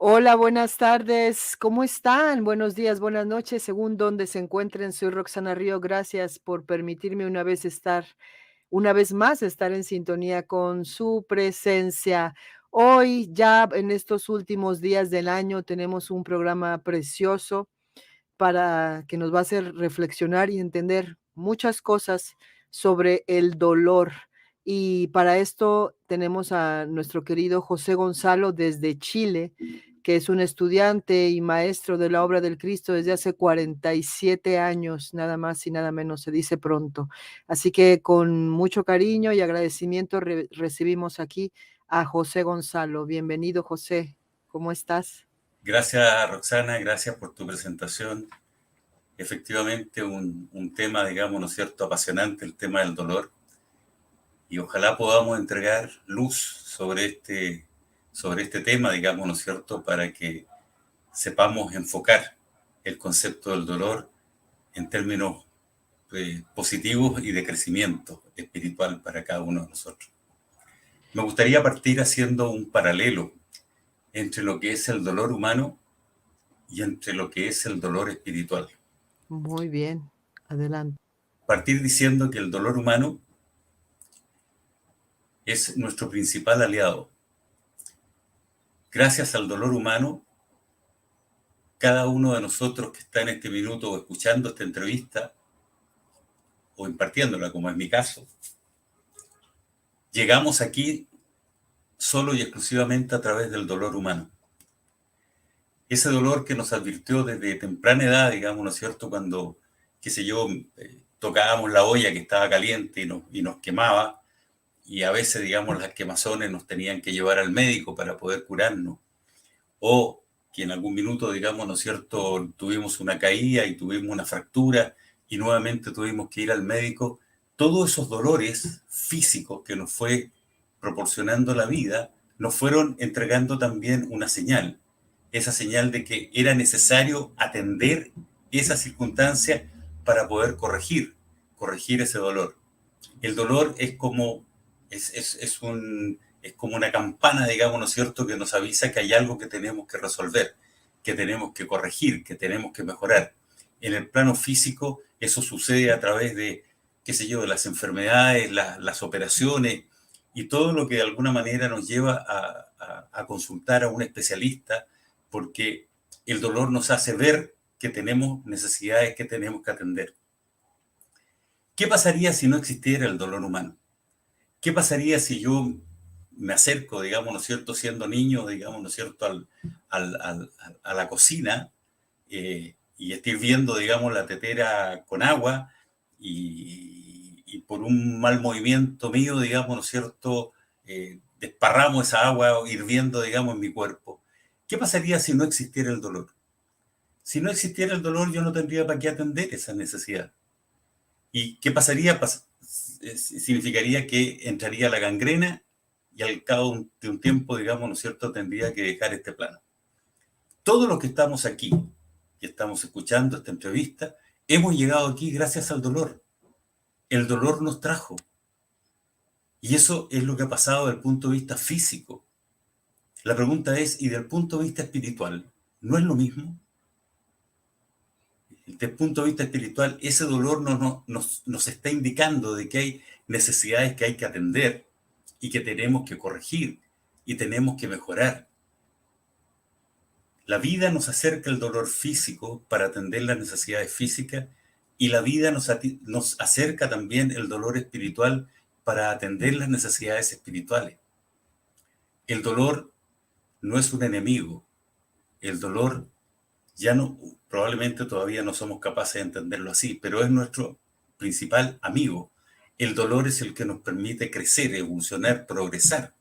Hola, buenas tardes. ¿Cómo están? Buenos días, buenas noches, según donde se encuentren. Soy Roxana Río. Gracias por permitirme una vez más, estar en sintonía con su presencia. Hoy, ya en estos últimos días del año, tenemos un programa precioso para que nos va a hacer reflexionar y entender muchas cosas sobre el dolor. Y para esto tenemos a nuestro querido José Gonzalo desde Chile, que es un estudiante y maestro de la obra del Cristo desde hace 47 años, nada más y nada menos, se dice pronto. Así que con mucho cariño y agradecimiento recibimos aquí a José Gonzalo. Bienvenido, José. ¿Cómo estás? Gracias, Roxana, gracias por tu presentación. Efectivamente, un tema, digamos, ¿no es cierto?, apasionante, el tema del dolor. Y ojalá podamos entregar luz sobre este tema, digamos, ¿no es cierto?, para que sepamos enfocar el concepto del dolor en términos positivos y de crecimiento espiritual para cada uno de nosotros. Me gustaría partir haciendo un paralelo entre lo que es el dolor humano y entre lo que es el dolor espiritual. Muy bien, adelante. Partir diciendo que el dolor humano es nuestro principal aliado. Gracias al dolor humano, cada uno de nosotros que está en este minuto escuchando esta entrevista o impartiéndola, como es mi caso, llegamos aquí solo y exclusivamente a través del dolor humano. Ese dolor que nos advirtió desde temprana edad, digamos, ¿no es cierto?, cuando, qué sé yo, tocábamos la olla que estaba caliente y nos quemaba, y a veces, digamos, las quemazones nos tenían que llevar al médico para poder curarnos, o que en algún minuto, digamos, ¿no es cierto?, tuvimos una caída y tuvimos una fractura y nuevamente tuvimos que ir al médico. Todos esos dolores físicos que nos fue proporcionando la vida nos fueron entregando también una señal, esa señal de que era necesario atender esa circunstancia para poder corregir ese dolor. El dolor es como una campana, digamos, ¿no es cierto?, que nos avisa que hay algo que tenemos que resolver, que tenemos que corregir, que tenemos que mejorar. En el plano físico, eso sucede a través de, qué sé yo, de las enfermedades, las operaciones y todo lo que de alguna manera nos lleva a consultar a un especialista, porque el dolor nos hace ver que tenemos necesidades que tenemos que atender. ¿Qué pasaría si no existiera el dolor humano? ¿Qué pasaría si yo me acerco, digamos, ¿no es cierto?, siendo niño, digamos, ¿no es cierto?, a la cocina y estoy viendo, digamos, la tetera con agua y por un mal movimiento mío, digamos, ¿no es cierto?, desparramo esa agua hirviendo, digamos, en mi cuerpo? ¿Qué pasaría si no existiera el dolor? Si no existiera el dolor, yo no tendría para qué atender esa necesidad. ¿Y qué pasaría? Significaría que entraría la gangrena y al cabo de un tiempo, digamos, ¿no es cierto?, tendría que dejar este plano. Todos los que estamos aquí y estamos escuchando esta entrevista, hemos llegado aquí gracias al dolor. El dolor nos trajo. Y eso es lo que ha pasado desde el punto de vista físico. La pregunta es, ¿y desde el punto de vista espiritual? ¿No es lo mismo? Desde el punto de vista espiritual, ese dolor nos está indicando de que hay necesidades que hay que atender y que tenemos que corregir y tenemos que mejorar. La vida nos acerca el dolor físico para atender las necesidades físicas y la vida nos acerca también el dolor espiritual para atender las necesidades espirituales. El dolor no es un enemigo. El dolor ya no, probablemente todavía no somos capaces de entenderlo así, pero es nuestro principal amigo. El dolor es el que nos permite crecer, evolucionar, progresar.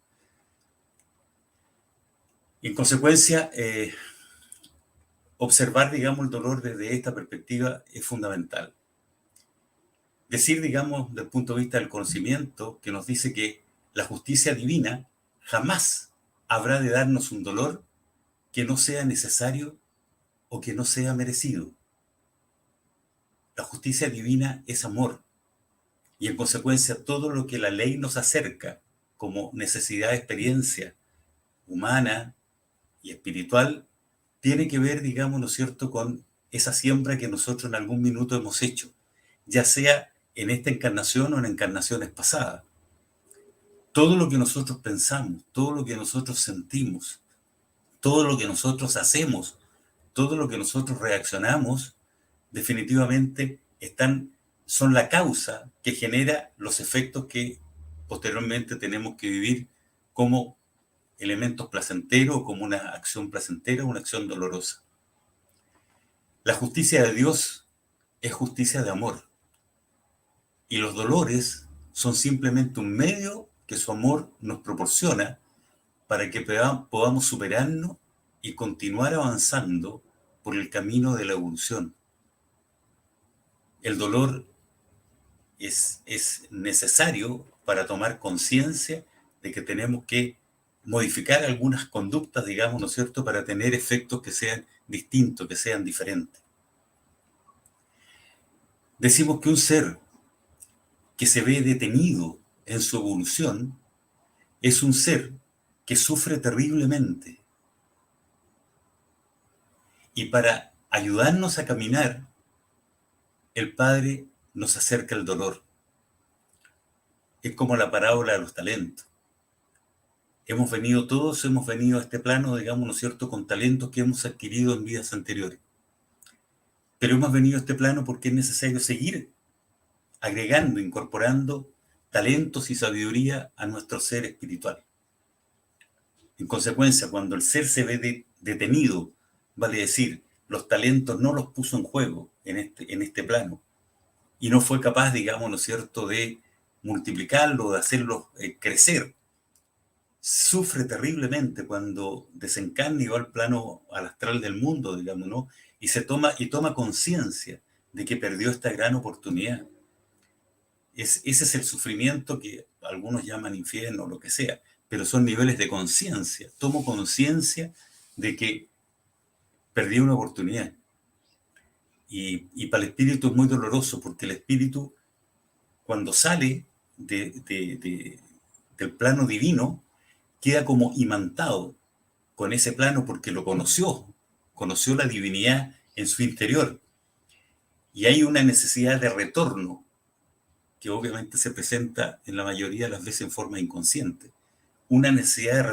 Y en consecuencia, observar, digamos, el dolor desde esta perspectiva es fundamental. Decir, digamos, desde el punto de vista del conocimiento, que nos dice que la justicia divina jamás habrá de darnos un dolor que no sea necesario o que no sea merecido. La justicia divina es amor y en consecuencia todo lo que la ley nos acerca como necesidad de experiencia humana, y espiritual tiene que ver, digamos, ¿no es cierto?, con esa siembra que nosotros en algún minuto hemos hecho, ya sea en esta encarnación o en encarnaciones pasadas. Todo lo que nosotros pensamos, todo lo que nosotros sentimos, todo lo que nosotros hacemos, todo lo que nosotros reaccionamos, definitivamente son la causa que genera los efectos que posteriormente tenemos que vivir como elementos placenteros, como una acción placentera o una acción dolorosa. La justicia de Dios es justicia de amor. Y los dolores son simplemente un medio que su amor nos proporciona para que podamos superarnos y continuar avanzando por el camino de la evolución. El dolor es necesario para tomar conciencia de que tenemos que modificar algunas conductas, digamos, ¿no es cierto?, para tener efectos que sean distintos, que sean diferentes. Decimos que un ser que se ve detenido en su evolución es un ser que sufre terriblemente. Y para ayudarnos a caminar, el Padre nos acerca el dolor. Es como la parábola de los talentos. Todos hemos venido a este plano, digamos, ¿no es cierto?, con talentos que hemos adquirido en vidas anteriores. Pero hemos venido a este plano porque es necesario seguir agregando, incorporando talentos y sabiduría a nuestro ser espiritual. En consecuencia, cuando el ser se ve detenido, vale decir, los talentos no los puso en juego en este plano y no fue capaz, digamos, ¿no es cierto?, de multiplicarlo, de hacerlo crecer. Sufre terriblemente cuando desencarna y va al astral del mundo, digamos, ¿no? Y toma conciencia de que perdió esta gran oportunidad. Ese es el sufrimiento que algunos llaman infierno o lo que sea, pero son niveles de conciencia. Tomo conciencia de que perdí una oportunidad. Y para el espíritu es muy doloroso, porque el espíritu, cuando sale del plano divino, queda como imantado con ese plano porque lo conoció la divinidad en su interior. Y hay una necesidad de retorno, que obviamente se presenta en la mayoría de las veces en forma inconsciente. Una necesidad de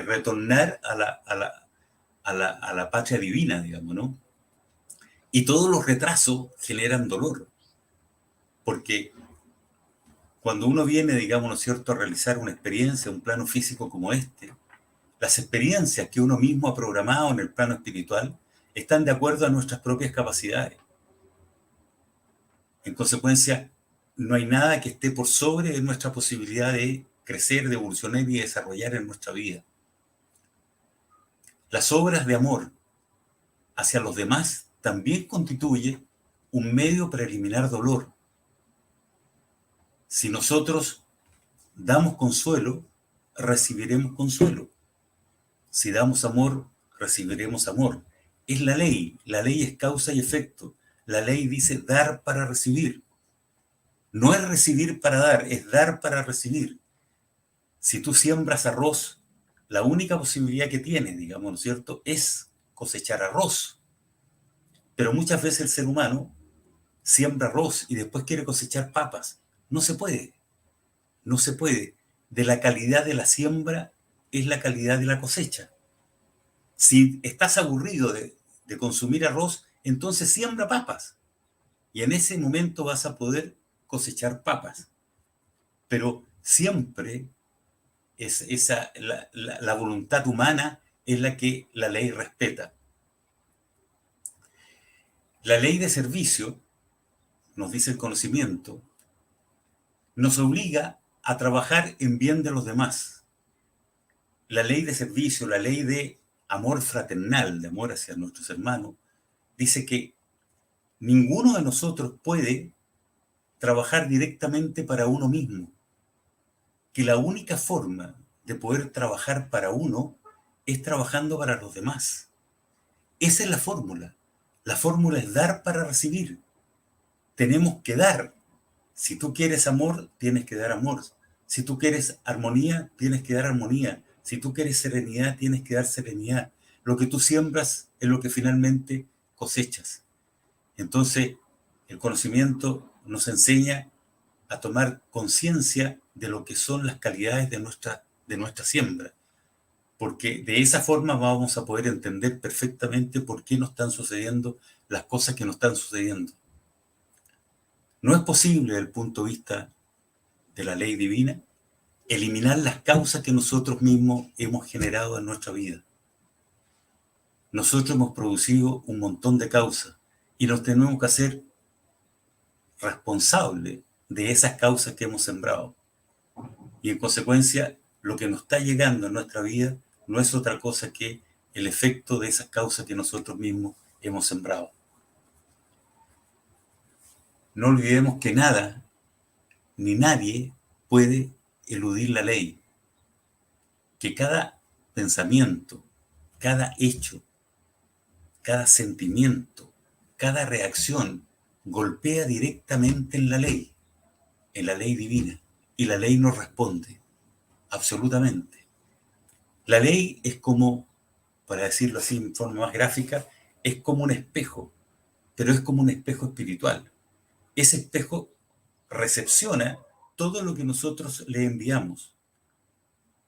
retornar a la patria divina, digamos, ¿no? Y todos los retrasos generan dolor, porque cuando uno viene, digamos, ¿no es cierto?, a realizar una experiencia, un plano físico como este, las experiencias que uno mismo ha programado en el plano espiritual están de acuerdo a nuestras propias capacidades. En consecuencia, no hay nada que esté por sobre de nuestra posibilidad de crecer, de evolucionar y desarrollar en nuestra vida. Las obras de amor hacia los demás también constituye un medio para eliminar dolor. Si nosotros damos consuelo, recibiremos consuelo. Si damos amor, recibiremos amor. Es la ley es causa y efecto. La ley dice dar para recibir. No es recibir para dar, es dar para recibir. Si tú siembras arroz, la única posibilidad que tienes, digamos, ¿no es cierto?, es cosechar arroz. Pero muchas veces el ser humano siembra arroz y después quiere cosechar papas. No se puede. No se puede. De la calidad de la siembra es la calidad de la cosecha. Si estás aburrido de consumir arroz, entonces siembra papas. Y en ese momento vas a poder cosechar papas. Pero siempre la voluntad humana es la que la ley respeta. La ley de servicio, nos dice el conocimiento, nos obliga a trabajar en bien de los demás. La ley de servicio, la ley de amor fraternal, de amor hacia nuestros hermanos, dice que ninguno de nosotros puede trabajar directamente para uno mismo, que la única forma de poder trabajar para uno es trabajando para los demás. Esa es la fórmula. La fórmula es dar para recibir. Tenemos que dar. Si tú quieres amor, tienes que dar amor. Si tú quieres armonía, tienes que dar armonía. Si tú quieres serenidad, tienes que dar serenidad. lo que tú siembras es lo que finalmente cosechas. Entonces, el conocimiento nos enseña a tomar conciencia de lo que son las calidades de nuestra siembra, porque de esa forma vamos a poder entender perfectamente por qué nos están sucediendo las cosas que nos están sucediendo. No es posible, desde el punto de vista de la ley divina, eliminar las causas que nosotros mismos hemos generado en nuestra vida. Nosotros hemos producido un montón de causas y nos tenemos que hacer responsables de esas causas que hemos sembrado. Y en consecuencia, lo que nos está llegando en nuestra vida no es otra cosa que el efecto de esas causas que nosotros mismos hemos sembrado. No olvidemos que nada ni nadie puede eludir la ley, que cada pensamiento, cada hecho, cada sentimiento, cada reacción golpea directamente en la ley divina, y la ley nos responde, absolutamente. La ley es como, para decirlo así en forma más gráfica, es como un espejo, pero es como un espejo espiritual. Ese espejo recepciona todo lo que nosotros le enviamos,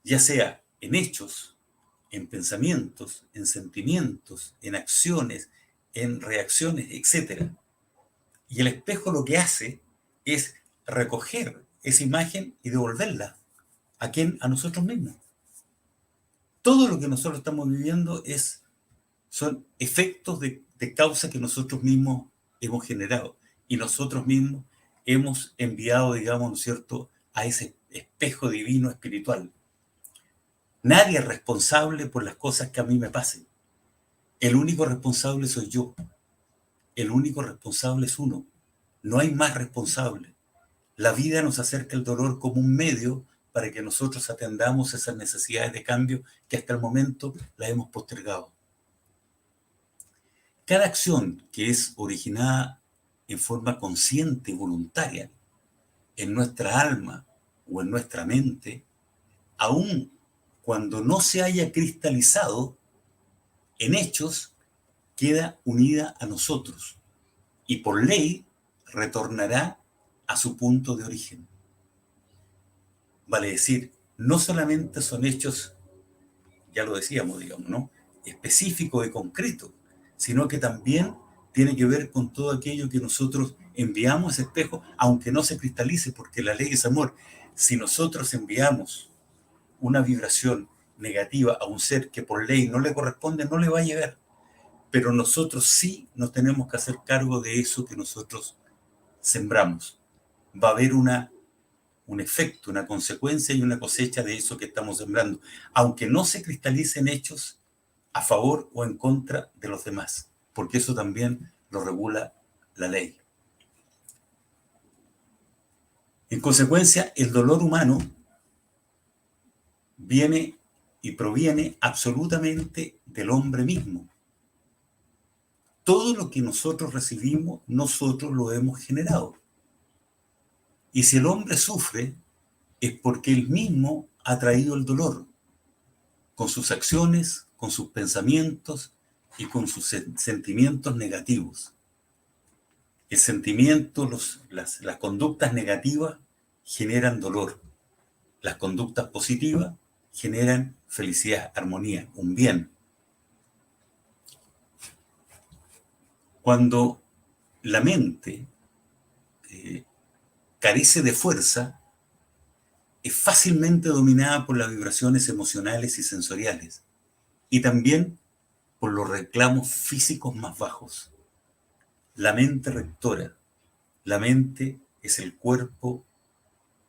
ya sea en hechos, en pensamientos, en sentimientos, en acciones, en reacciones, etc. Y el espejo lo que hace es recoger esa imagen y devolverla. ¿A quién? A nosotros mismos. Todo lo que nosotros estamos viviendo son efectos de causas que nosotros mismos hemos generado. Y nosotros mismos hemos enviado, digamos, ¿no es cierto?, a ese espejo divino espiritual. Nadie es responsable por las cosas que a mí me pasen. El único responsable soy yo. El único responsable es uno. No hay más responsable. La vida nos acerca el dolor como un medio para que nosotros atendamos esas necesidades de cambio que hasta el momento las hemos postergado. Cada acción que es originada en forma consciente y voluntaria en nuestra alma o en nuestra mente, aun cuando no se haya cristalizado en hechos, queda unida a nosotros y por ley retornará a su punto de origen. Vale decir, no solamente son hechos, ya lo decíamos, digamos, ¿no?, específicos y concretos, sino que también tiene que ver con todo aquello que nosotros enviamos a ese espejo, aunque no se cristalice, porque la ley es amor. Si nosotros enviamos una vibración negativa a un ser que por ley no le corresponde, no le va a llegar. Pero nosotros sí nos tenemos que hacer cargo de eso que nosotros sembramos. Va a haber un efecto, una consecuencia y una cosecha de eso que estamos sembrando, aunque no se cristalicen hechos a favor o en contra de los demás, porque eso también lo regula la ley. En consecuencia, el dolor humano viene y proviene absolutamente del hombre mismo. Todo lo que nosotros recibimos, nosotros lo hemos generado. Y si el hombre sufre, es porque él mismo ha traído el dolor, con sus acciones, con sus pensamientos y con sus sentimientos negativos. El sentimiento, las conductas negativas generan dolor. Las conductas positivas generan felicidad, armonía, un bien. Cuando la mente carece de fuerza, es fácilmente dominada por las vibraciones emocionales y sensoriales, y también por los reclamos físicos más bajos. La mente rectora. La mente es el cuerpo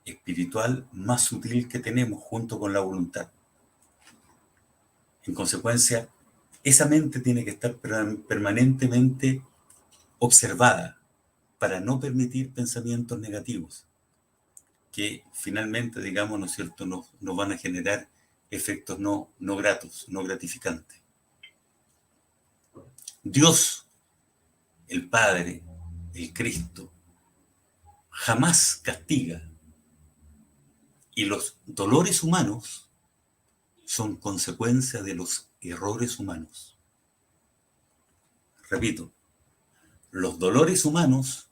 espiritual más sutil que tenemos junto con la voluntad. En consecuencia, esa mente tiene que estar permanentemente observada para no permitir pensamientos negativos que finalmente, digamos, ¿no es cierto?, nos van a generar efectos no gratos, no gratificantes. Dios, el Padre, el Cristo, jamás castiga, y los dolores humanos son consecuencia de los errores humanos. Repito, los dolores humanos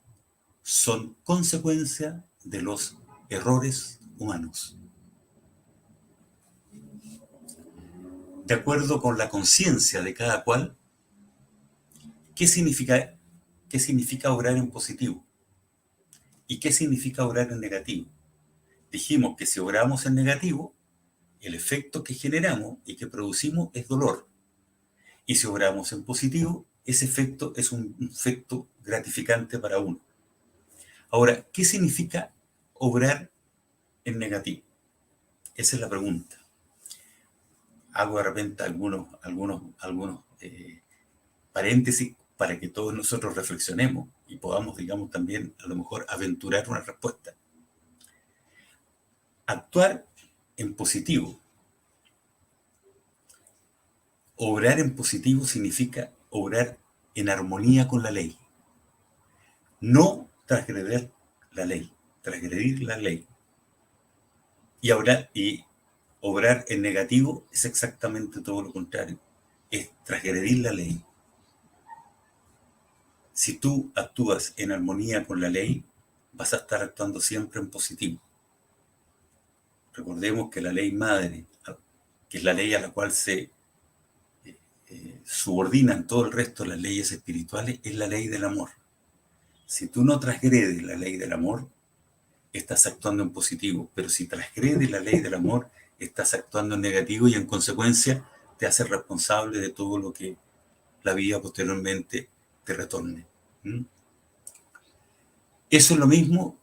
son consecuencia de los errores humanos. De acuerdo con la conciencia de cada cual, ¿qué significa obrar en positivo? ¿Y qué significa obrar en negativo? Dijimos que si obramos en negativo, el efecto que generamos y que producimos es dolor. Y si obramos en positivo, ese efecto es un efecto gratificante para uno. Ahora, ¿qué significa obrar en negativo? Esa es la pregunta. Hago de repente algunos paréntesis para que todos nosotros reflexionemos y podamos, digamos, también a lo mejor aventurar una respuesta. Actuar en positivo. Obrar en positivo significa obrar en armonía con la ley. No transgredir la ley. Transgredir la ley. Y obrar en negativo es exactamente todo lo contrario. Es transgredir la ley. Si tú actúas en armonía con la ley, vas a estar actuando siempre en positivo. Recordemos que la ley madre, que es la ley a la cual se subordinan todo el resto de las leyes espirituales, es la ley del amor. Si tú no transgredes la ley del amor, estás actuando en positivo, pero si transgredes la ley del amor, estás actuando en negativo y en consecuencia te haces responsable de todo lo que la vida posteriormente te retorne. Eso es lo mismo.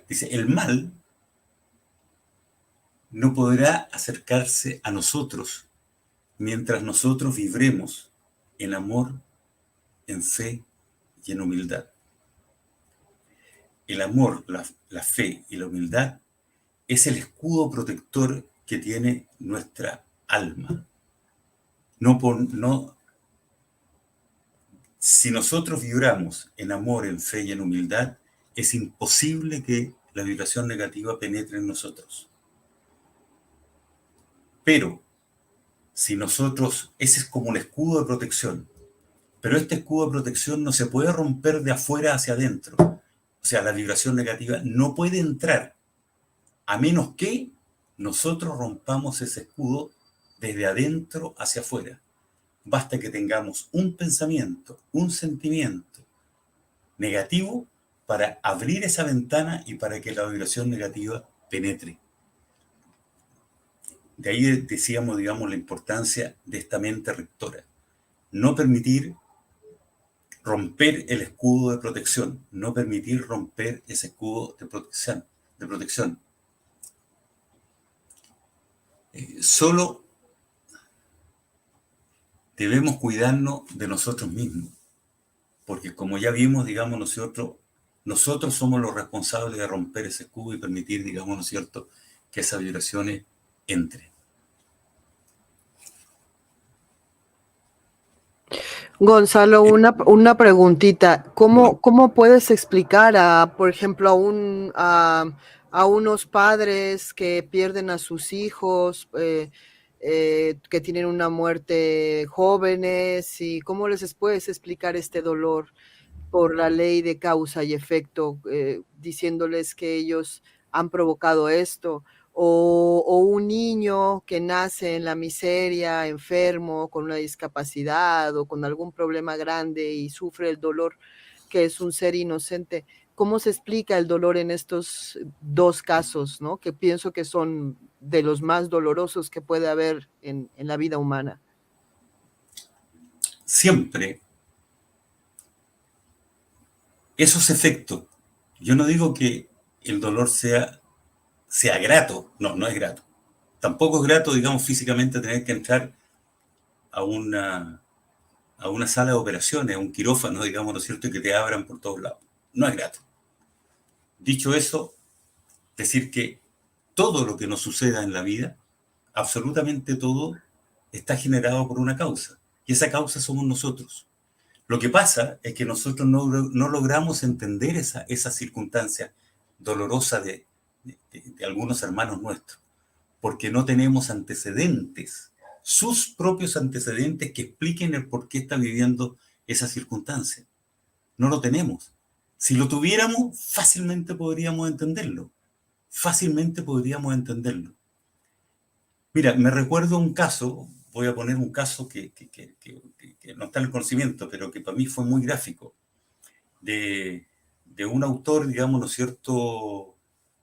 Dice, el mal no podrá acercarse a nosotros mientras nosotros vibremos en amor, en fe y en humildad. El amor, la fe y la humildad es el escudo protector que tiene nuestra alma. Si nosotros vibramos en amor, en fe y en humildad, es imposible que la vibración negativa penetre en nosotros. Pero, si nosotros, ese es como un escudo de protección, pero este escudo de protección no se puede romper de afuera hacia adentro. O sea, la vibración negativa no puede entrar, a menos que nosotros rompamos ese escudo desde adentro hacia afuera. Basta que tengamos un pensamiento, un sentimiento negativo para abrir esa ventana y para que la vibración negativa penetre. De ahí decíamos, digamos, la importancia de esta mente rectora. No permitir romper el escudo de protección, no permitir romper ese escudo de protección. Solo debemos cuidarnos de nosotros mismos, porque como ya vimos, digamos, nosotros somos los responsables de romper ese escudo y permitir, digamos, ¿no es cierto?, que esas vibraciones entren. Gonzalo, una preguntita. ¿Cómo puedes explicar por ejemplo, a unos padres que pierden a sus hijos, que tienen una muerte jóvenes, y cómo les puedes explicar este dolor por la ley de causa y efecto, diciéndoles que ellos han provocado esto? O un niño que nace en la miseria, enfermo, con una discapacidad o con algún problema grande y sufre el dolor, que es un ser inocente. ¿Cómo se explica el dolor en estos dos casos, ¿no?, que pienso que son de los más dolorosos que puede haber en la vida humana? Siempre esos efectos, yo no digo que el dolor sea grato, no es grato. Tampoco es grato, digamos, físicamente tener que entrar a una sala de operaciones, a un quirófano, digamos, ¿no es cierto?, y que te abran por todos lados. No es grato. Dicho eso, decir que todo lo que nos suceda en la vida, absolutamente todo, está generado por una causa. Y esa causa somos nosotros. Lo que pasa es que nosotros no logramos entender esa circunstancia dolorosa de algunos hermanos nuestros, porque no tenemos antecedentes, sus propios antecedentes que expliquen el por qué está viviendo esa circunstancia. No lo tenemos. Si lo tuviéramos, fácilmente podríamos entenderlo. Fácilmente podríamos entenderlo. Mira, me recuerdo un caso, voy a poner un caso que no está en el conocimiento, pero que para mí fue muy gráfico, de, de un autor, digamos, ¿no es cierto?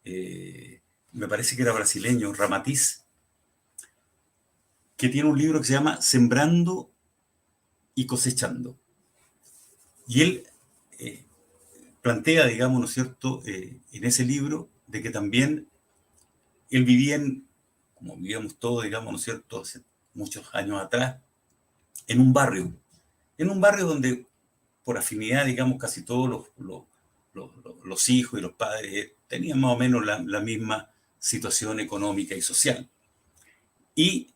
Me parece que era brasileño, Ramatiz, que tiene un libro que se llama Sembrando y Cosechando. Y él plantea, digamos, ¿no es cierto?, en ese libro, de que también él vivía como vivíamos todos, digamos, ¿no es cierto?, hace muchos años atrás, en un barrio donde, por afinidad, digamos, casi todos los hijos y los padres tenían más o menos la misma situación económica y social. Y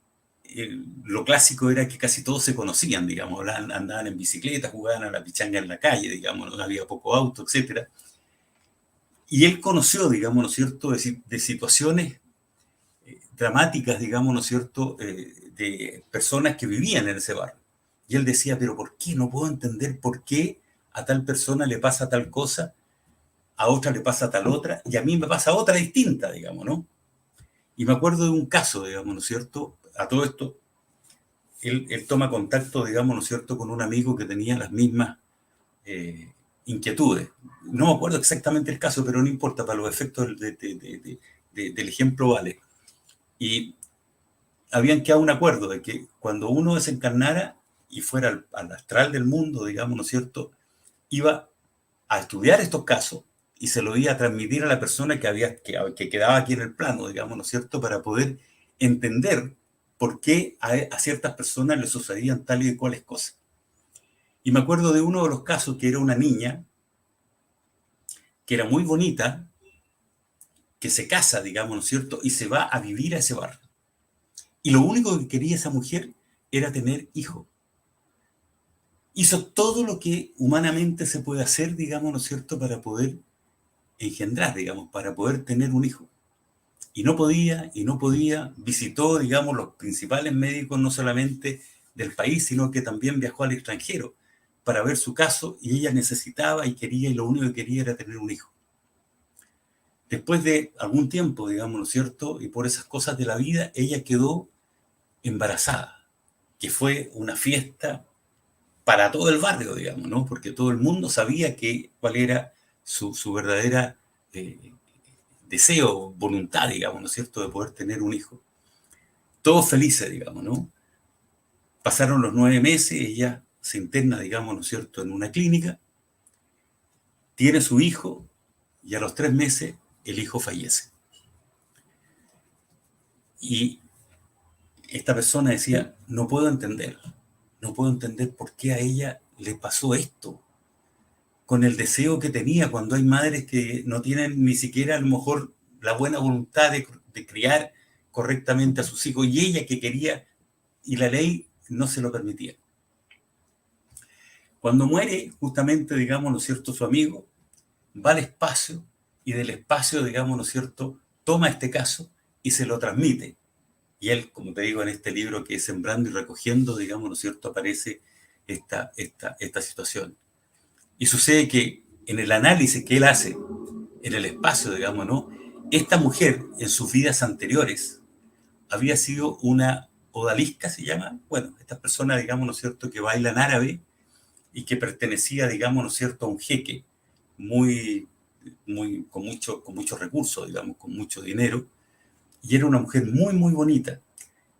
lo clásico era que casi todos se conocían, digamos, andaban en bicicleta, jugaban a la pichanga en la calle, digamos, no había poco auto, etcétera. Y él conoció, digamos, ¿no es cierto?, de situaciones dramáticas, digamos, ¿no es cierto?, de personas que vivían en ese barrio. Y él decía, pero ¿por qué? No puedo entender por qué a tal persona le pasa tal cosa, a otra le pasa tal otra, y a mí me pasa otra distinta, digamos, ¿no? Y me acuerdo de un caso, digamos, ¿no es cierto?, a todo esto, él toma contacto, digamos, ¿no es cierto?, con un amigo que tenía las mismas inquietudes. No me acuerdo exactamente el caso, pero no importa, para los efectos del ejemplo vale. Y habían quedado un acuerdo de que cuando uno desencarnara y fuera al astral del mundo, digamos, ¿no es cierto?, iba a estudiar estos casos y se lo iba a transmitir a la persona que quedaba aquí en el plano, digamos, ¿no es cierto?, para poder entender por qué a ciertas personas les sucedían tal y cuales cosas. Y me acuerdo de uno de los casos que era una niña que era muy bonita, que se casa, digamos, ¿no es cierto?, y se va a vivir a ese barrio. Y lo único que quería esa mujer era tener hijos. Hizo todo lo que humanamente se puede hacer, digamos, ¿no es cierto?, para poder engendrar, digamos, para poder tener un hijo. Y no podía, visitó, digamos, los principales médicos, no solamente del país, sino que también viajó al extranjero para ver su caso, y ella necesitaba y quería, y lo único que quería era tener un hijo. Después de algún tiempo, digamos, ¿no es cierto?, y por esas cosas de la vida, ella quedó embarazada, que fue una fiesta para todo el barrio, digamos, ¿no? Porque todo el mundo sabía cuál era su verdadera deseo, voluntad, digamos, ¿no es cierto?, de poder tener un hijo. Todos felices, digamos, ¿no? Pasaron los 9 meses, ella se interna, digamos, ¿no es cierto?, en una clínica, tiene su hijo, y a los 3 meses el hijo fallece. Y esta persona decía, no puedo entender por qué a ella le pasó esto, con el deseo que tenía, cuando hay madres que no tienen ni siquiera a lo mejor la buena voluntad de criar correctamente a sus hijos, y ella que quería, y la ley no se lo permitía. Cuando muere, justamente, digamos, ¿no es cierto?, su amigo va al espacio, y del espacio, digamos, ¿no es cierto?, toma este caso y se lo transmite. Y él, como te digo, en este libro que es Sembrando y Recogiendo, digamos, ¿no es cierto?, aparece esta situación. Y sucede que en el análisis que él hace en el espacio, digamos, ¿no?, esta mujer en sus vidas anteriores había sido una odalisca, se llama, bueno, estas personas, digamos, ¿no es cierto?, que bailan árabe, y que pertenecía, digamos, ¿no es cierto?, a un jeque con muchos recursos, digamos, con mucho dinero, y era una mujer muy, muy bonita.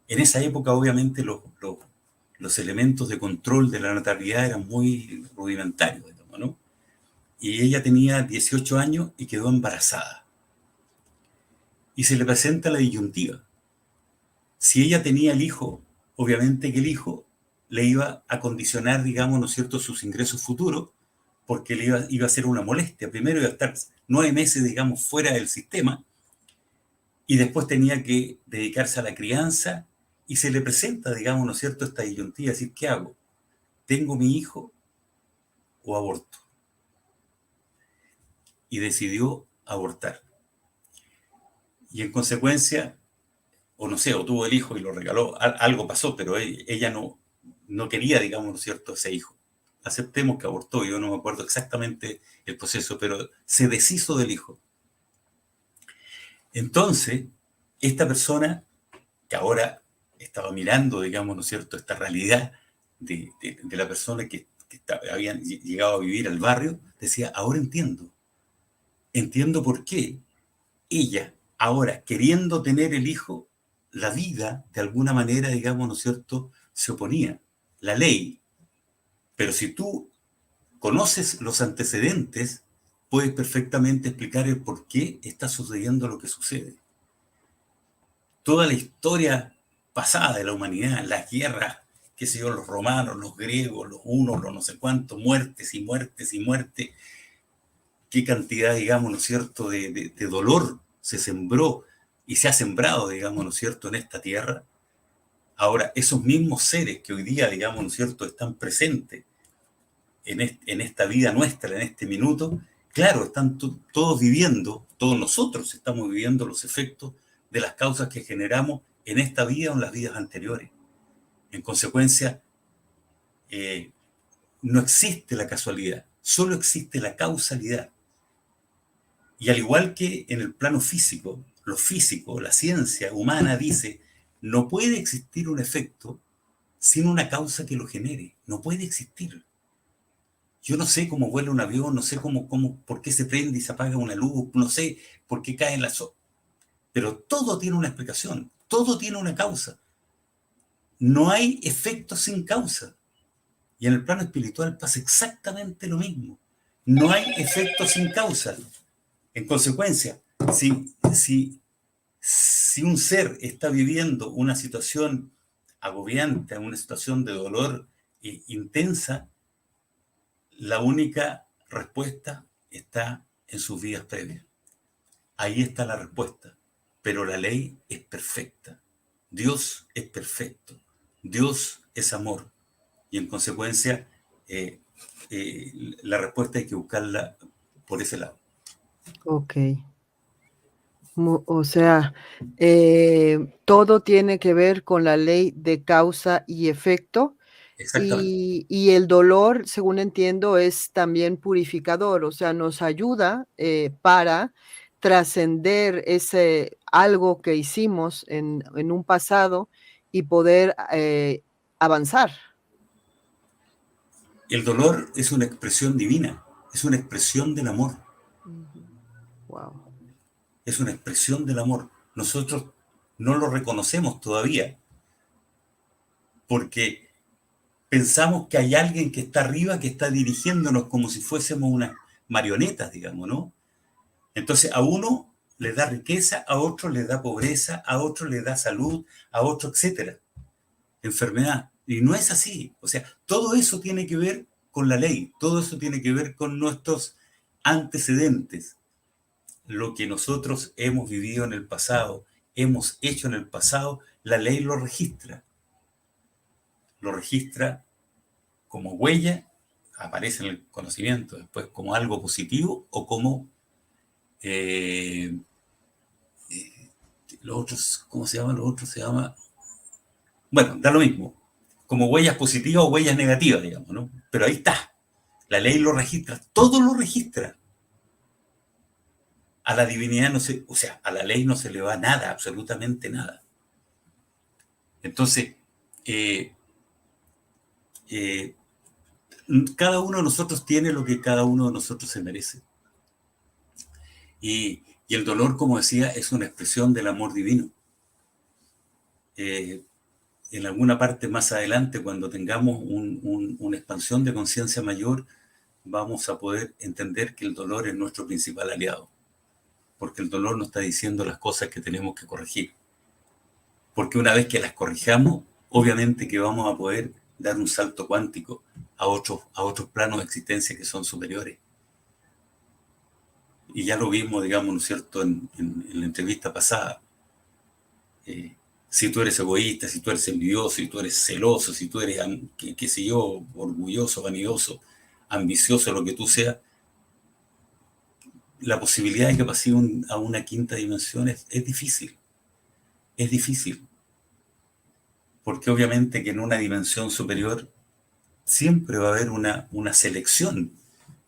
En esa época, obviamente, los elementos de control de la natalidad eran muy rudimentarios, digamos, ¿no? Y ella tenía 18 años y quedó embarazada. Y se le presenta la disyuntiva. Si ella tenía el hijo, obviamente que el hijo le iba a condicionar, digamos, ¿no es cierto?, sus ingresos futuros, porque iba a ser una molestia. Primero iba a estar 9 meses, digamos, fuera del sistema, y después tenía que dedicarse a la crianza, y se le presenta, digamos, ¿no es cierto?, esta disyuntiva, decir, ¿qué hago? ¿Tengo mi hijo o aborto. Y decidió abortar. Y en consecuencia, o no sé, o tuvo el hijo y lo regaló, algo pasó, pero ella no quería, digamos, ¿no es cierto?, ese hijo. Aceptemos que abortó, yo no me acuerdo exactamente el proceso, pero se deshizo del hijo. Entonces, esta persona que ahora estaba mirando, digamos, ¿no es cierto?, esta realidad de la persona que habían llegado a vivir al barrio, decía, ahora entiendo por qué ella, ahora queriendo tener el hijo, la vida, de alguna manera, digamos, ¿no es cierto?, se oponía. La ley. Pero si tú conoces los antecedentes, puedes perfectamente explicar el por qué está sucediendo lo que sucede. Toda la historia pasada de la humanidad, las guerras, qué sé yo, los romanos, los griegos, los unos, los no sé cuántos, muertes y muertes y muertes, qué cantidad, digamos, ¿no es cierto?, de dolor se sembró y se ha sembrado, digamos, ¿no es cierto?, en esta tierra. Ahora, esos mismos seres que hoy día, digamos, ¿no es cierto?, están presentes en esta vida nuestra, en este minuto, claro, están todos viviendo, todos nosotros estamos viviendo los efectos de las causas que generamos en esta vida o en las vidas anteriores. En consecuencia, no existe la casualidad, solo existe la causalidad. Y al igual que en el plano físico, lo físico, la ciencia humana dice, no puede existir un efecto sin una causa que lo genere, no puede existir. Yo no sé cómo vuela un avión, no sé por qué se prende y se apaga una luz, no sé por qué caen las... Pero todo tiene una explicación, todo tiene una causa. No hay efecto sin causa. Y en el plano espiritual pasa exactamente lo mismo. No hay efecto sin causa. En consecuencia, si un ser está viviendo una situación agobiante, una situación de dolor intensa, la única respuesta está en sus vidas previas. Ahí está la respuesta. Pero la ley es perfecta. Dios es perfecto. Dios es amor. Y en consecuencia, la respuesta hay que buscarla por ese lado. Ok. O sea, todo tiene que ver con la ley de causa y efecto, Exactamente. y el dolor, según entiendo, es también purificador, o sea, nos ayuda, para trascender ese algo que hicimos en un pasado y poder, avanzar. El dolor es una expresión divina, es una expresión del amor, Wow. es una expresión del amor. Nosotros no lo reconocemos todavía porque pensamos que hay alguien que está arriba, que está dirigiéndonos como si fuésemos unas marionetas, digamos, ¿no? Entonces a uno le da riqueza, a otro le da pobreza, a otro le da salud, a otro, etcétera, enfermedad. Y no es así. O sea, todo eso tiene que ver con la ley, todo eso tiene que ver con nuestros antecedentes, lo que nosotros hemos vivido en el pasado, hemos hecho en el pasado, la ley lo registra como huella, aparece en el conocimiento después como algo positivo o como eh, los otros, ¿cómo se llama? Los otros se llama, bueno, da lo mismo, como huellas positivas o huellas negativas, digamos, ¿no? Pero ahí está, la ley lo registra, todo lo registra. A la divinidad no se, o sea, a la ley no se le va nada, absolutamente nada. Entonces, eh, eh, cada uno de nosotros tiene lo que cada uno de nosotros se merece. Y el dolor, como decía, es una expresión del amor divino. En alguna parte más adelante, cuando tengamos una expansión de conciencia mayor, vamos a poder entender que el dolor es nuestro principal aliado. Porque el dolor nos está diciendo las cosas que tenemos que corregir. Porque una vez que las corrijamos, obviamente que vamos a poder dar un salto cuántico a otros planos de existencia que son superiores. Y ya lo vimos, digamos, ¿no es cierto?, en la entrevista pasada. Si tú eres egoísta, si tú eres envidioso, si tú eres celoso, si tú eres, qué sé yo, orgulloso, vanidoso, ambicioso, lo que tú seas, la posibilidad de que pase a una quinta dimensión es difícil. Es difícil, porque obviamente que en una dimensión superior siempre va a haber una selección.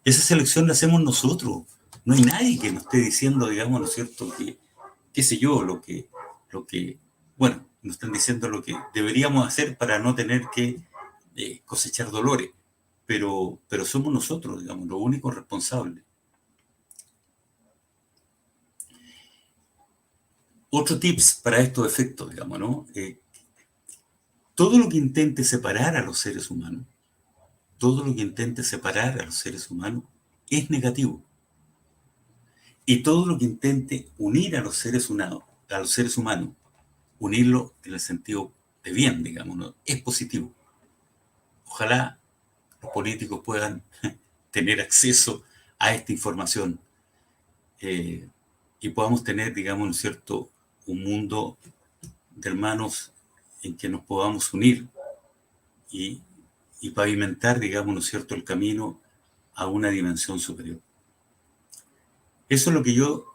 Esa selección la hacemos nosotros. No hay nadie que nos esté diciendo, digamos, ¿no es cierto?, que, qué sé yo, bueno, nos están diciendo lo que deberíamos hacer para no tener que cosechar dolores. Pero somos nosotros, digamos, los únicos responsables. Otro tips para estos efectos, digamos, ¿no? Todo lo que intente separar a los seres humanos, todo lo que intente separar a los seres humanos es negativo. Y todo lo que intente unir a los seres humanos, unirlo en el sentido de bien, digamos, ¿no?, es positivo. Ojalá los políticos puedan tener acceso a esta información y podamos tener, digamos, ¿no es cierto?, un mundo de hermanos en que nos podamos unir y pavimentar, digamos, ¿no es cierto?, el camino a una dimensión superior. Eso es lo que yo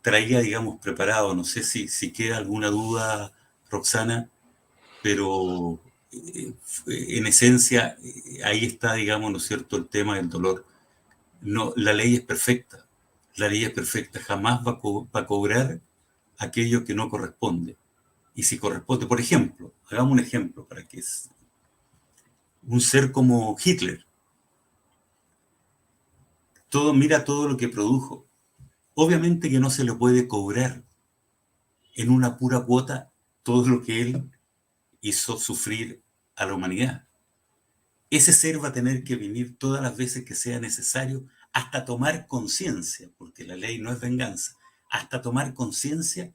traía, digamos, preparado. No sé si queda alguna duda, Roxana, pero en esencia ahí está, digamos, ¿no es cierto?, el tema del dolor. No, la ley es perfecta. La ley es perfecta. Jamás va a cobrar aquello que no corresponde. Y si corresponde, por ejemplo, hagamos un ejemplo para que es un ser como Hitler. Mira todo lo que produjo. Obviamente que no se le puede cobrar en una pura cuota todo lo que él hizo sufrir a la humanidad. Ese ser va a tener que venir todas las veces que sea necesario hasta tomar conciencia, porque la ley no es venganza, hasta tomar conciencia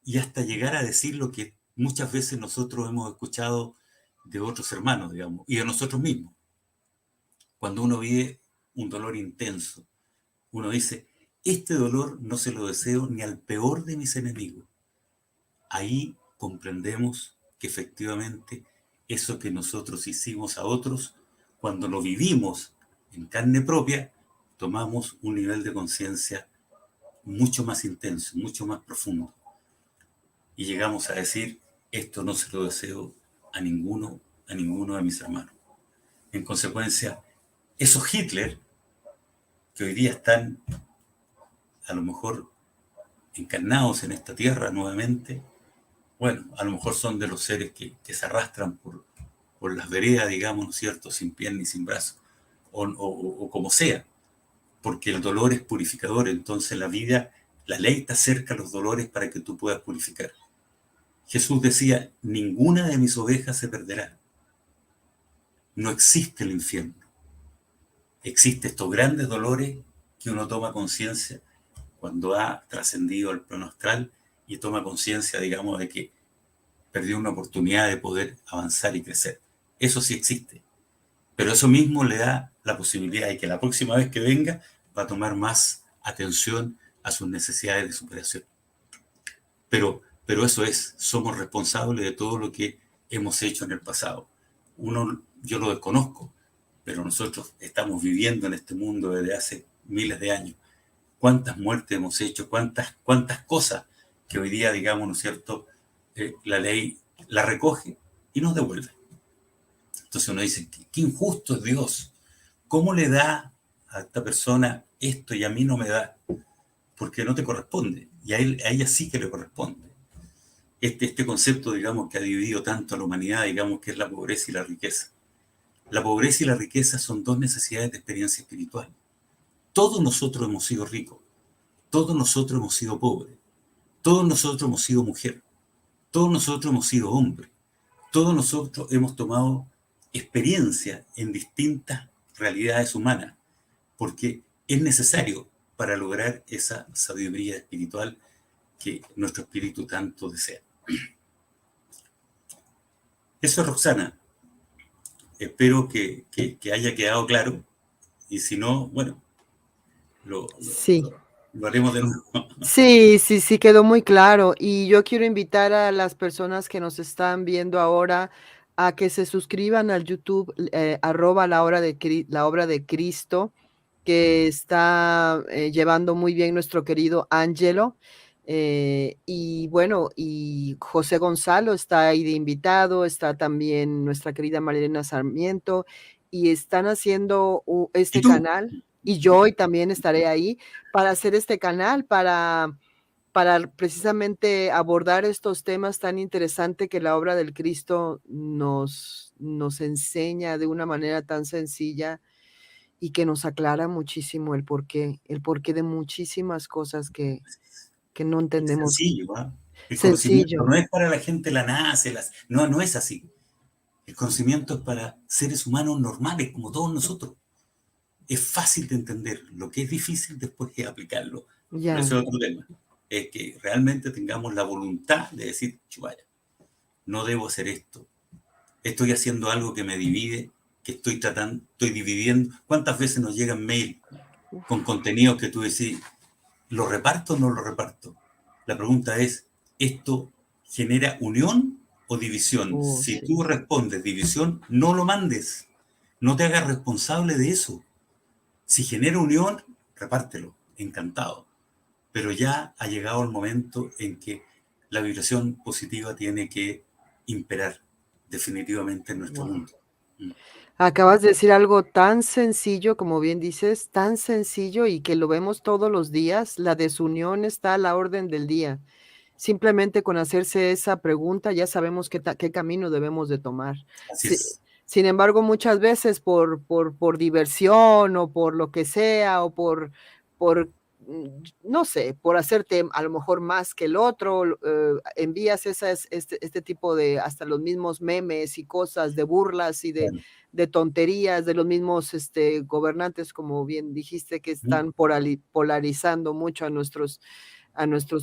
y hasta llegar a decir lo que muchas veces nosotros hemos escuchado de otros hermanos, digamos, y de nosotros mismos. Cuando uno vive un dolor intenso, uno dice, este dolor no se lo deseo ni al peor de mis enemigos. Ahí comprendemos que efectivamente eso que nosotros hicimos a otros, cuando lo vivimos en carne propia, tomamos un nivel de conciencia mucho más intenso, mucho más profundo. Y llegamos a decir, esto no se lo deseo a ninguno de mis hermanos. En consecuencia, esos Hitler, que hoy día están a lo mejor encarnados en esta tierra nuevamente, bueno, a lo mejor son de los seres que se arrastran por las veredas, digamos, ¿no es cierto?, sin pierna ni sin brazo, o como sea, porque el dolor es purificador. Entonces la ley te acerca a los dolores para que tú puedas purificar. Jesús decía, ninguna de mis ovejas se perderá. No existe el infierno. Existen estos grandes dolores que uno toma conciencia cuando ha trascendido al plano astral y toma conciencia, digamos, de que perdió una oportunidad de poder avanzar y crecer. Eso sí existe. Pero eso mismo le da la posibilidad de que la próxima vez que venga va a tomar más atención a sus necesidades de superación. Pero eso es, somos responsables de todo lo que hemos hecho en el pasado. Yo lo desconozco, pero nosotros estamos viviendo en este mundo desde hace miles de años. ¿Cuántas muertes hemos hecho? ¿Cuántas cosas que hoy día, digamos, ¿no es cierto?, la ley la recoge y nos devuelve? Entonces uno dice, qué injusto es Dios. ¿Cómo le da a esta persona esto y a mí no me da? Porque no te corresponde. Y a ella sí que le corresponde. Este concepto, digamos, que ha dividido tanto a la humanidad, digamos, que es la pobreza y la riqueza. La pobreza y la riqueza son dos necesidades de experiencia espiritual. Todos nosotros hemos sido ricos. Todos nosotros hemos sido pobres. Todos nosotros hemos sido mujer. Todos nosotros hemos sido hombre. Todos nosotros hemos tomado experiencia en distintas realidades humanas, porque es necesario para lograr esa sabiduría espiritual que nuestro espíritu tanto desea. Eso, Roxana. Espero que haya quedado claro, y si no, bueno, Sí. lo haremos de nuevo. Sí, quedó muy claro. Y yo quiero invitar a las personas que nos están viendo ahora a que se suscriban al YouTube, la obra de Cristo, que está llevando muy bien nuestro querido Ángelo. Y bueno, y José Gonzalo está ahí de invitado, está también nuestra querida Marilena Sarmiento, y están haciendo ¿Y este tú? canal, y yo y también estaré ahí para hacer este canal, para precisamente abordar estos temas tan interesantes que la obra del Cristo nos enseña de una manera tan sencilla y que nos aclara muchísimo el porqué de muchísimas cosas que no Es entendemos. sencillo, ¿ah? El conocimiento Sencillo, no es para la gente la nace, no, no es así. El conocimiento es para seres humanos normales, como todos nosotros. Es fácil de entender. Lo que es difícil después es aplicarlo. Pero ya, ese es otro tema. Es que realmente tengamos la voluntad de decir, chuvaya, no debo hacer esto. Estoy haciendo algo que me divide, que estoy dividiendo. ¿Cuántas veces nos llegan mail con uf, contenidos que tú decís, ¿lo reparto o no lo reparto? La pregunta es, ¿esto genera unión o división? Si sí, tú respondes división, no lo mandes. No te hagas responsable de eso. Si genera unión, repártelo, encantado. Pero ya ha llegado el momento en que la vibración positiva tiene que imperar definitivamente en nuestro wow. mundo. Mm. Acabas de decir algo tan sencillo, como bien dices, tan sencillo y que lo vemos todos los días. La desunión está a la orden del día. Simplemente con hacerse esa pregunta ya sabemos qué camino debemos de tomar. Así Si es. Sin embargo, muchas veces por diversión o por lo que sea, o por, no sé, por hacerte a lo mejor más que el otro, envías este tipo de hasta los mismos memes y cosas de burlas y Bueno, de tonterías de los mismos, gobernantes, como bien dijiste, que mm, están polarizando mucho a nuestros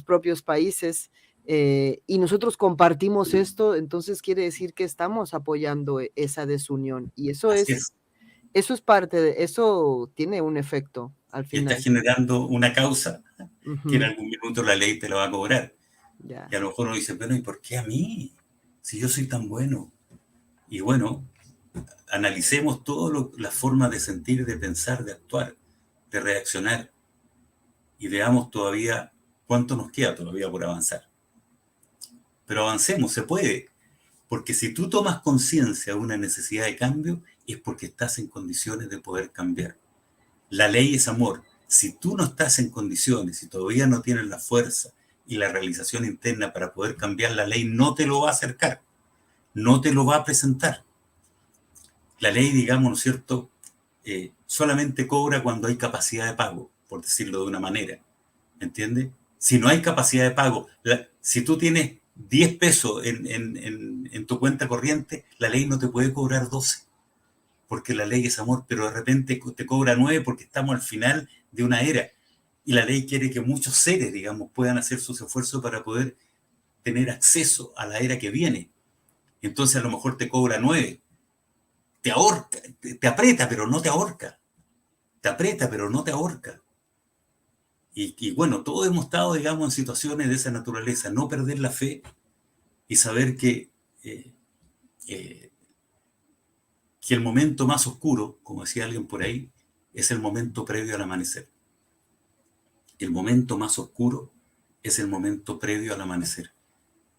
propios países, y nosotros compartimos esto, entonces quiere decir que estamos apoyando esa desunión y así es. eso es parte de eso, tiene un efecto al Y está final. generando una causa que en Ujú, algún minuto la ley te la va a cobrar. Y ya, a lo mejor uno dice, bueno, ¿y por qué a mí? Si yo soy tan bueno. Y bueno, analicemos todas las formas de sentir, de pensar, de actuar, de reaccionar y veamos todavía cuánto nos queda todavía por avanzar. Pero avancemos, se puede, porque si tú tomas conciencia de una necesidad de cambio, es porque estás en condiciones de poder cambiar. La ley es amor. Si tú no estás en condiciones, si todavía no tienes la fuerza y la realización interna para poder cambiar la ley, no te lo va a acercar, no te lo va a presentar. La ley, digamos, ¿no es cierto?, solamente cobra cuando hay capacidad de pago, por decirlo de una manera. ¿Entiendes? Si no hay capacidad de pago, si tú tienes 10 pesos en tu cuenta corriente, la ley no te puede cobrar 12 porque la ley es amor, pero de repente te cobra 9 porque estamos al final de una era. Y la ley quiere que muchos seres, digamos, puedan hacer sus esfuerzos para poder tener acceso a la era que viene. Entonces a lo mejor te cobra 9, te ahorca, te aprieta, pero no te ahorca. Te aprieta, pero no te ahorca. Y bueno, todos hemos estado, digamos, en situaciones de esa naturaleza. No perder la fe y saber eh, eh, que el momento más oscuro, como decía alguien por ahí, es el momento previo al amanecer. El momento más oscuro es el momento previo al amanecer.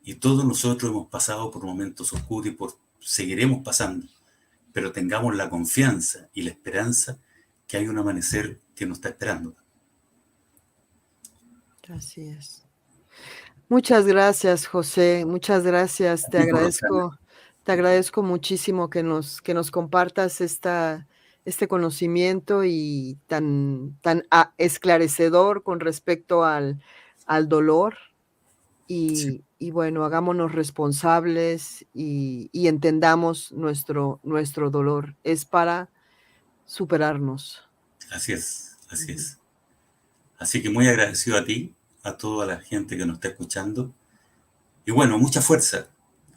Y todos nosotros hemos pasado por momentos oscuros y seguiremos pasando, pero tengamos la confianza y la esperanza que hay un amanecer que nos está esperando. así es. Muchas gracias, José, muchas gracias. Así por Roxana. Te agradezco muchísimo que nos compartas este conocimiento y tan esclarecedor con respecto al dolor. Sí, Y bueno, hagámonos responsables y entendamos nuestro dolor. Es para superarnos. así es, así Ujú. es. Así que muy agradecido a ti, a toda la gente que nos está escuchando. Y bueno, mucha fuerza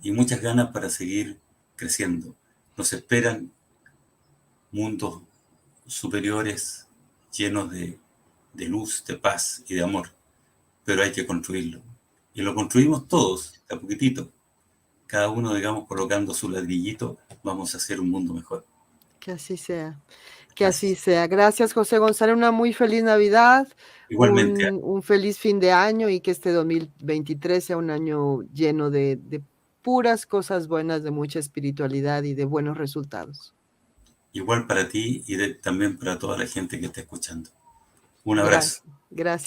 y muchas ganas para seguir creciendo. Nos esperan mundos superiores llenos de luz, de paz y de amor, pero hay que construirlo. Y lo construimos todos, de a poquitito. cada uno, digamos, colocando su ladrillito, vamos a hacer un mundo mejor. Que así sea. Que así Gracias. sea. Gracias, José González. Una muy feliz Navidad, Igualmente, un feliz fin de año y que este 2023 sea un año lleno de puras cosas buenas, de mucha espiritualidad y de buenos resultados. igual para ti y también para toda la gente que está escuchando. Un abrazo. Gracias. Gracias.